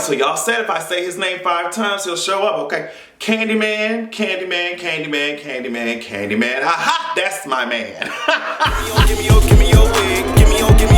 so y'all said if I say his name 5 times, he'll show up, okay? Candyman, Candyman, Candyman, Candyman, Candyman. Aha, that's my man. Give me your wig. Give me your wig. Give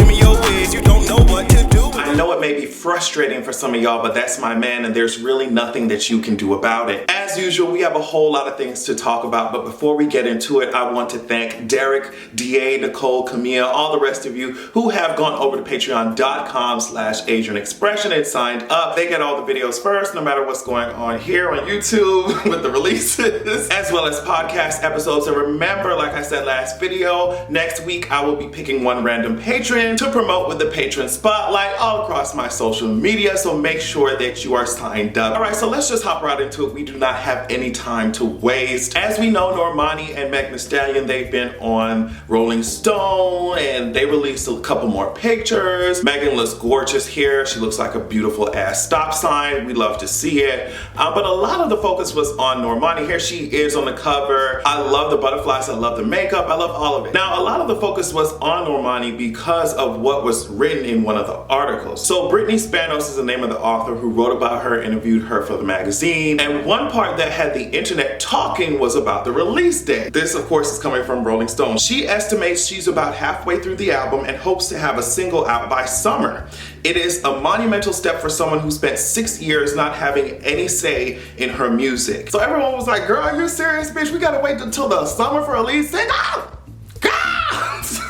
me your wigs. You don't know what to do. I know it may be frustrating for some of y'all, but that's my man, and there's really nothing that you can do about it. As usual, we have a whole lot of things to talk about, but before we get into it, I want to thank Derek, DA, Nicole, Camila, all the rest of you who have gone over to patreon.com/AsianExpression and signed up. They get all the videos first, no matter what's going on here on YouTube with the releases, as well as podcast episodes. And remember, like I said last video, next week I will be picking one random patron to promote with the patron spotlight all across my social media, so make sure that you are signed up. All right, so let's just hop right into it. We do not have any time to waste. As we know, Normani and Meg Thee Stallion, they've been on Rolling Stone and they released a couple more pictures. Megan looks gorgeous here. She looks like a beautiful ass stop sign. We love to see it. But a lot of the focus was on Normani. Here she is on the cover. I love the butterflies. I love the makeup. I love all of it. Now, a lot of the focus was on Normani because of what was written in one of the articles. So Brittany Spanos is the name of the author who wrote about her, interviewed her for the magazine. And one part that had the internet talking was about the release date. This, of course, is coming from Rolling Stone. She estimates she's about halfway through the album and hopes to have a single out by summer. It is a monumental step for someone who spent 6 years not having any say in her music. So everyone was like, girl, are you serious, bitch? We gotta wait until the summer for a lead single?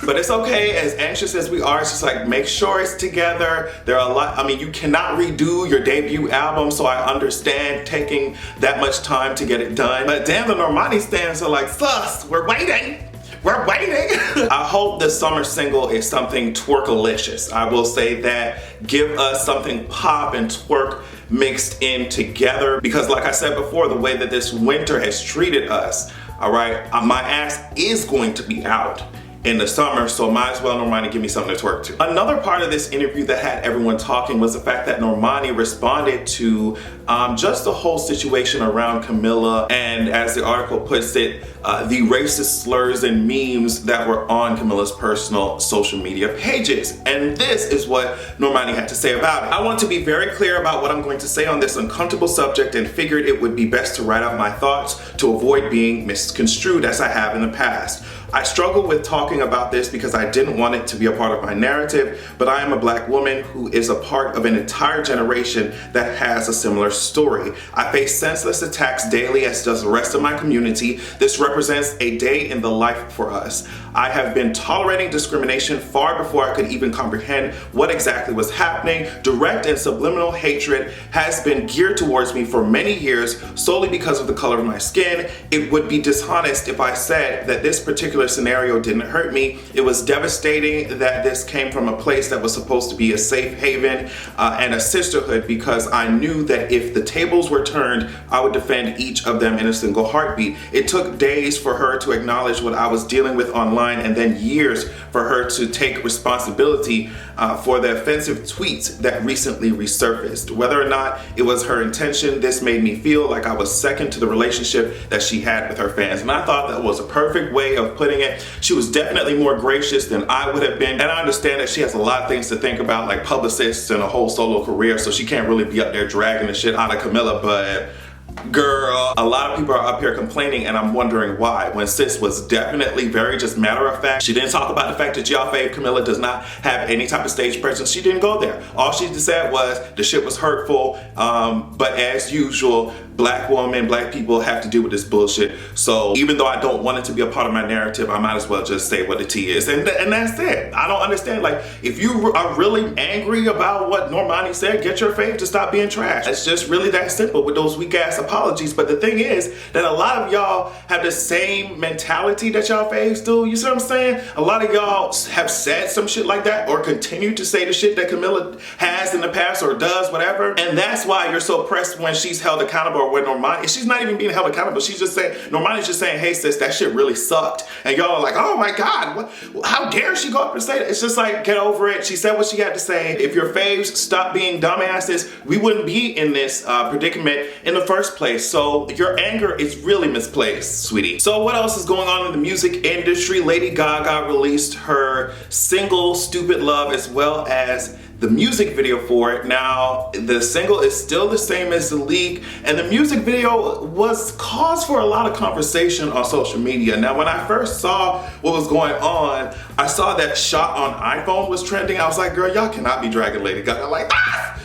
But it's okay, as anxious as we are, it's just like, make sure it's together. There are a lot, I mean, you cannot redo your debut album, so I understand taking that much time to get it done. But damn, the Normani stands are like, sus, we're waiting. We're waiting. I hope the summer single is something twerkalicious. I will say that. Give us something pop and twerk mixed in together, because like I said before, the way that this winter has treated us, all right, my ass is going to be out in the summer, so might as well Normani give me something to twerk to. Another part of this interview that had everyone talking was the fact that Normani responded to just the whole situation around Camila and, as the article puts it, the racist slurs and memes that were on Camila's personal social media pages. And this is what Normani had to say about it. I want to be very clear about what I'm going to say on this uncomfortable subject and figured it would be best to write out my thoughts to avoid being misconstrued as I have in the past. I struggle with talking about this because I didn't want it to be a part of my narrative, but I am a black woman who is a part of an entire generation that has a similar story. I face senseless attacks daily, as does the rest of my community. This represents a day in the life for us. I have been tolerating discrimination far before I could even comprehend what exactly was happening. Direct and subliminal hatred has been geared towards me for many years solely because of the color of my skin. It would be dishonest if I said that this particular scenario didn't hurt me. It was devastating that this came from a place that was supposed to be a safe haven and a sisterhood, because I knew that if the tables were turned, I would defend each of them in a single heartbeat. It took days for her to acknowledge what I was dealing with online, and then years for her to take responsibility for the offensive tweets that recently resurfaced. Whether or not it was her intention, this made me feel like I was second to the relationship that she had with her fans. And I thought that was a perfect way of putting it. She was definitely more gracious than I would have been. And I understand that she has a lot of things to think about, like publicists and a whole solo career, so she can't really be up there dragging the shit out of Camila, but girl, a lot of people are up here complaining, and I'm wondering why, when sis was definitely very just matter of fact. She didn't talk about the fact that y'all fave Camila does not have any type of stage presence. She didn't go there. All she just said was the shit was hurtful, but as usual, black women, black people have to deal with this bullshit. So even though I don't want it to be a part of my narrative, I might as well just say what the tea is, and that's it. I don't understand, like, if you are really angry about what Normani said, get your fave to stop being trash. It's just really that simple with those weak ass apologies. But the thing is that a lot of y'all have the same mentality that y'all faves do. You see what I'm saying? A lot of y'all have said some shit like that or continue to say the shit that Camila has in the past or does, whatever. And that's why you're so pressed when she's held accountable, or when Normani, she's not even being held accountable. She's just saying, Normani's just saying, hey sis, that shit really sucked. And y'all are like, oh my God, what, how dare she go up and say that? It's just like, get over it. She said what she had to say. If your faves stop being dumbasses, we wouldn't be in this predicament in the first place. So your anger is really misplaced, sweetie. So what else is going on in the music industry? Lady Gaga released her single Stupid Love, as well as the music video for it. Now, the single is still the same as the leak, and the music video was cause for a lot of conversation on social media. Now, when I first saw what was going on, I saw that shot on iPhone was trending. I was like, girl, y'all cannot be dragging Lady Gaga like that.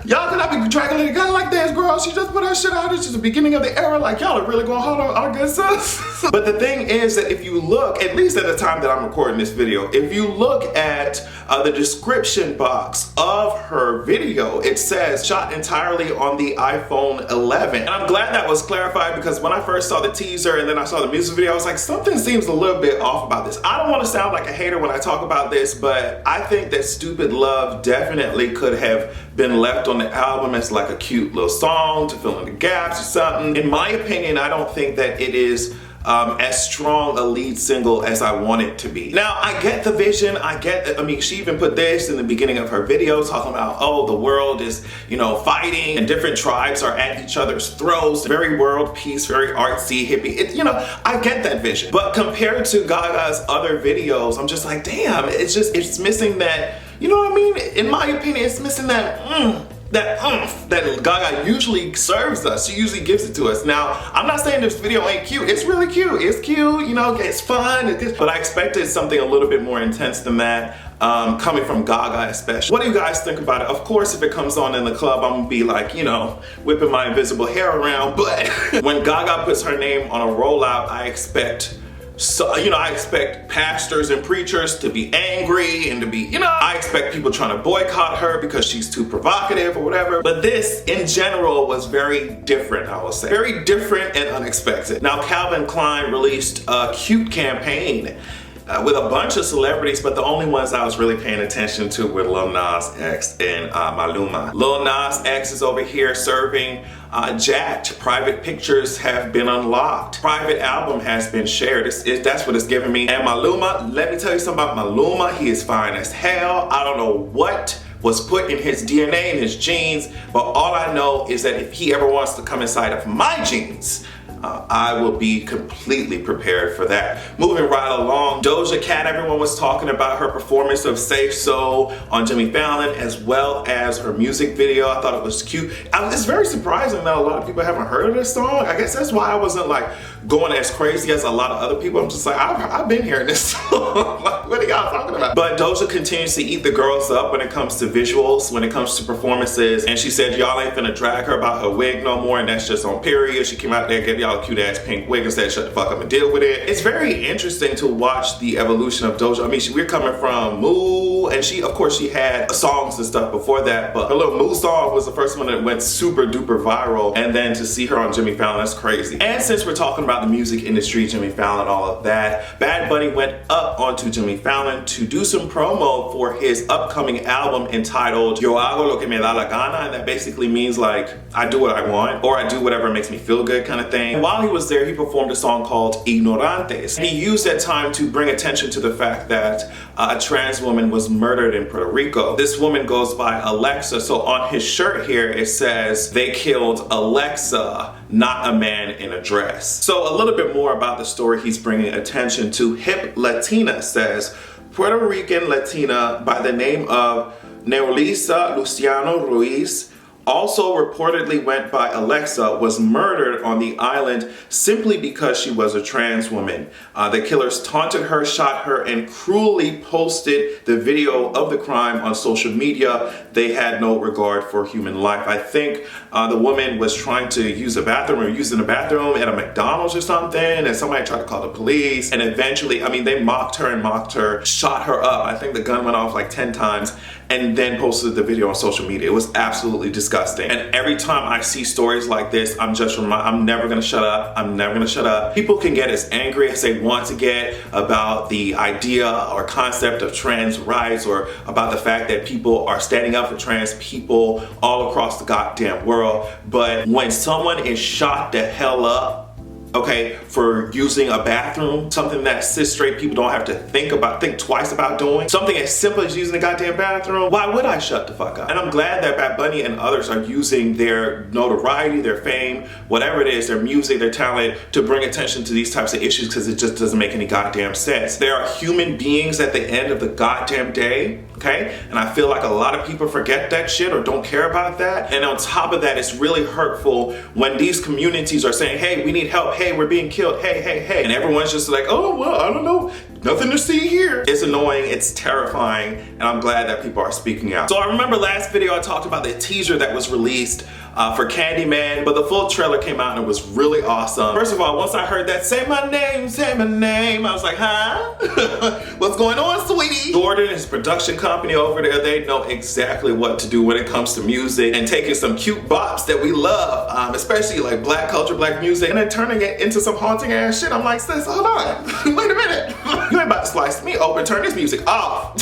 Y'all cannot be dragging Lady Gaga like this, girl. She just put her shit out. It's just the beginning of the era. Like, y'all are really going hard on our good sis. But the thing is that if you look, at least at the time that I'm recording this video, if you look at the description box of her video, it says shot entirely on the iPhone 11. And I'm glad that was clarified, because when I first saw the teaser and then I saw the music video, I was like, something seems a little bit off about this. I don't want to sound like a hater when I talk about this, but I think that Stupid Love definitely could have been left on the album as like a cute little song to fill in the gaps or something. In my opinion, I don't think that it is as strong a lead single as I want it to be. Now, I get the vision, I mean, she even put this in the beginning of her video talking about, oh, the world is, you know, fighting and different tribes are at each other's throats. Very world peace, very artsy, hippie. You know, I get that vision. But compared to Gaga's other videos, I'm just like, damn, it's missing that, you know what I mean? In my opinion, it's missing that that Gaga usually serves us. She usually gives it to us. Now, I'm not saying this video ain't cute. It's really cute. It's cute, you know, it's fun. But I expected something a little bit more intense than that, coming from Gaga especially. What do you guys think about it? Of course, if it comes on in the club, I'm gonna be like, you know, whipping my invisible hair around. But when Gaga puts her name on a rollout, I expect, so, you know, I expect pastors and preachers to be angry and to be, you know, I expect people trying to boycott her because she's too provocative or whatever. But this, in general, was very different, I will say. Very different and unexpected. Now, Calvin Klein released a cute campaign with a bunch of celebrities, but the only ones I was really paying attention to were Lil Nas X and Maluma. Lil Nas X is over here serving Jacked. Private pictures have been unlocked. Private album has been shared. That's what it's giving me. And Maluma, let me tell you something about Maluma. He is fine as hell. I don't know what was put in his DNA and his genes, but all I know is that if he ever wants to come inside of my genes, I will be completely prepared for that. Moving right along, Doja Cat, everyone was talking about her performance of Safe So on Jimmy Fallon, as well as her music video. I thought it was cute. It's very surprising that a lot of people haven't heard of this song. I guess that's why I wasn't like going as crazy as a lot of other people. I'm just like, I've been hearing this song. Like, what are y'all talking about? But Doja continues to eat the girls up when it comes to visuals, when it comes to performances. And she said, y'all ain't finna drag her about her wig no more, and that's just on period. She came out there, gave y'all a cute ass pink wig and said, shut the fuck up and deal with it. It's very interesting to watch the evolution of Doja. I mean, we're coming from Moo, and she, of course, she had songs and stuff before that, but her little Moo song was the first one that went super duper viral. And then to see her on Jimmy Fallon, that's crazy. And since we're talking about the music industry, Jimmy Fallon, all of that, Bad Bunny went up onto Jimmy Fallon to do some promo for his upcoming album entitled Yo Hago Lo Que Me Da La Gana, and that basically means like, I do what I want, or I do whatever makes me feel good kind of thing. And while he was there, he performed a song called Ignorantes. He used that time to bring attention to the fact that a trans woman was murdered in Puerto Rico. This woman goes by Alexa, so on his shirt here it says, they killed Alexa, not a man in a dress. So a little bit more about the story he's bringing attention to. Hip Latina says, Puerto Rican Latina by the name of Neolisa Luciano Ruiz, also reportedly went by Alexa, was murdered on the island simply because she was a trans woman. The killers taunted her, shot her, and cruelly posted the video of the crime on social media. They had no regard for human life. I think the woman was trying to use a bathroom or using a bathroom at a McDonald's or something, and somebody tried to call the police, and eventually, I mean, they mocked her, shot her up. I think the gun went off like 10 times, and then posted the video on social media. It was absolutely disgusting. And every time I see stories like this, I'm never gonna shut up. I'm never gonna shut up. People can get as angry as they want to get about the idea or concept of trans rights, or about the fact that people are standing up for trans people all across the goddamn world. But when someone is shot the hell up, okay, for using a bathroom, something that cis straight people don't have to think twice about doing, something as simple as using a goddamn bathroom, why would I shut the fuck up? And I'm glad that Bad Bunny and others are using their notoriety, their fame, whatever it is, their music, their talent, to bring attention to these types of issues, because it just doesn't make any goddamn sense. There are human beings at the end of the goddamn day, okay? And I feel like a lot of people forget that shit or don't care about that. And on top of that, it's really hurtful when these communities are saying, hey, we need help, hey, we're being killed, hey, hey, hey. And everyone's just like, oh, well, I don't know, nothing to see here. It's annoying, it's terrifying, and I'm glad that people are speaking out. So I remember last video I talked about the teaser that was released for Candyman, but the full trailer came out and it was really awesome. First of all, once I heard that, say my name, I was like, huh? What's going on, sweetie? Jordan, his production company over there, they know exactly what to do when it comes to music and taking some cute bops that we love, especially like black culture, black music, and then turning it into some haunting ass shit. I'm like, sis, hold on, wait a minute. You ain't about to slice me open, turn this music off.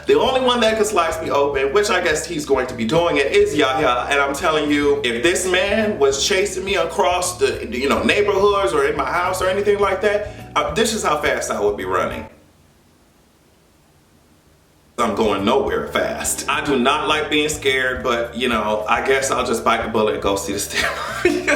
The only one that could slice me open, which I guess he's going to be doing it, is Yahya. And I'm telling you, if this man was chasing me across the neighborhoods or in my house or anything like that, this is how fast I would be running. I'm going nowhere fast. I do not like being scared, but I guess I'll just bite the bullet and go see this damn movie.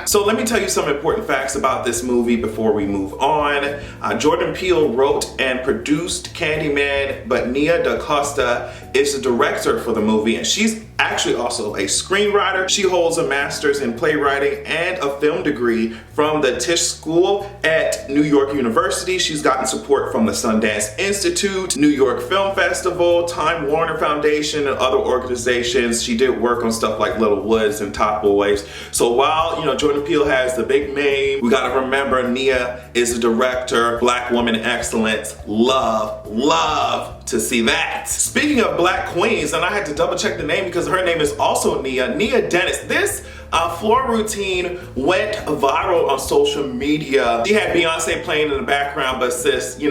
So let me tell you some important facts about this movie before we move on. Jordan Peele wrote and produced Candyman, but Nia DaCosta is the director for the movie, and she's actually also a screenwriter. She holds a master's in playwriting and a film degree from the Tisch School at New York University. She's gotten support from the Sundance Institute, New York Film Festival, Time Warner Foundation, and other organizations. She did work on stuff like Little Woods and Top Boys. So while Jordan Peele has the big name, we gotta remember Nia is a director, black woman excellence. Love to see that. Speaking of black queens, and I had to double check the name because her name is also Nia Dennis. This floor routine went viral on social media. She had Beyonce playing in the background, but sis, we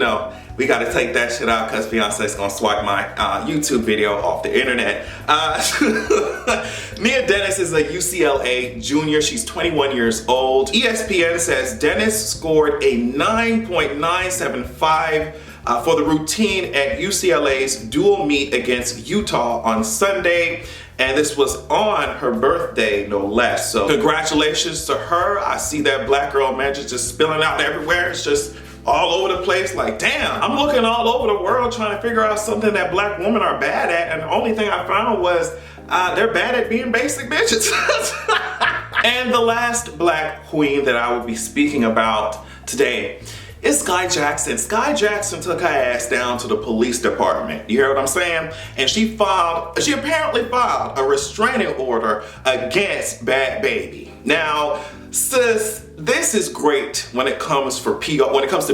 gotta take that shit out because Beyonce's gonna swipe my YouTube video off the internet. Nia Dennis is a UCLA junior. She's 21 years old. ESPN says Dennis scored a 9.975 for the routine at UCLA's dual meet against Utah on Sunday. And this was on her birthday, no less. So congratulations to her. I see that black girl magic just spilling out everywhere. It's just all over the place. Like, damn, I'm looking all over the world trying to figure out something that black women are bad at. And the only thing I found was they're bad at being basic bitches. And the last black queen that I will be speaking about today is Sky Jackson. Sky Jackson took her ass down to the police department. You hear what I'm saying? And she apparently filed a restraining order against Bad Baby. Now, sis, this is great when it comes to PR, when it comes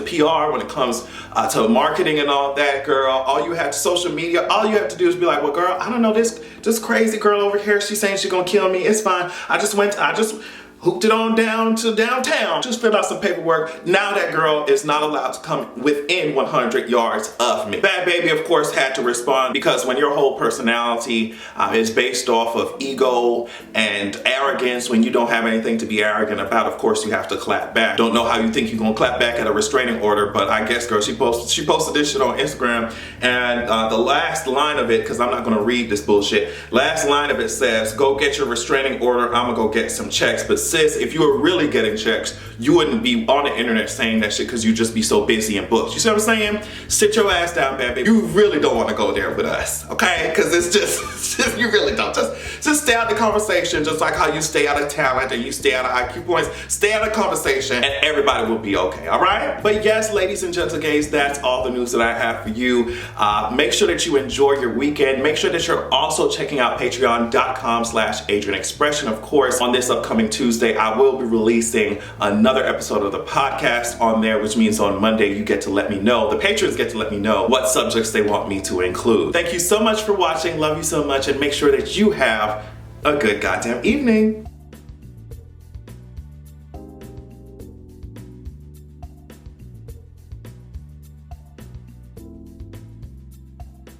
to marketing and all that, girl. All you have to social media, all you have to do is be like, well, girl, I don't know, this crazy girl over here, she's saying she's gonna kill me. It's fine. I just hooked it on down to downtown. Just filled out some paperwork. Now that girl is not allowed to come within 100 yards of me. Bad Baby, of course, had to respond because when your whole personality is based off of ego and arrogance, when you don't have anything to be arrogant about, of course you have to clap back. Don't know how you think you're gonna clap back at a restraining order, but I guess, girl, she posted this shit on Instagram, and the last line of it, because I'm not gonna read this bullshit, last line of it says, go get your restraining order, I'm gonna go get some checks. But sis, if you were really getting checks, you wouldn't be on the internet saying that shit because you'd just be so busy in books. You see what I'm saying? Sit your ass down, Bad Baby. You really don't want to go there with us, okay? Because it's just, you really don't. Just stay out of the conversation, just like how you stay out of talent and you stay out of IQ points. Stay out of conversation and everybody will be okay, all right? But yes, ladies and gentle gays, that's all the news that I have for you. Make sure that you enjoy your weekend. Make sure that you're also checking out patreon.com/AdrianExpression. Of course, on this upcoming Tuesday, I will be releasing another episode of the podcast on there, which means on Monday you get to let me know, the patrons get to let me know what subjects they want me to include. Thank you so much for watching. Love you so much, and make sure that you have a good goddamn evening.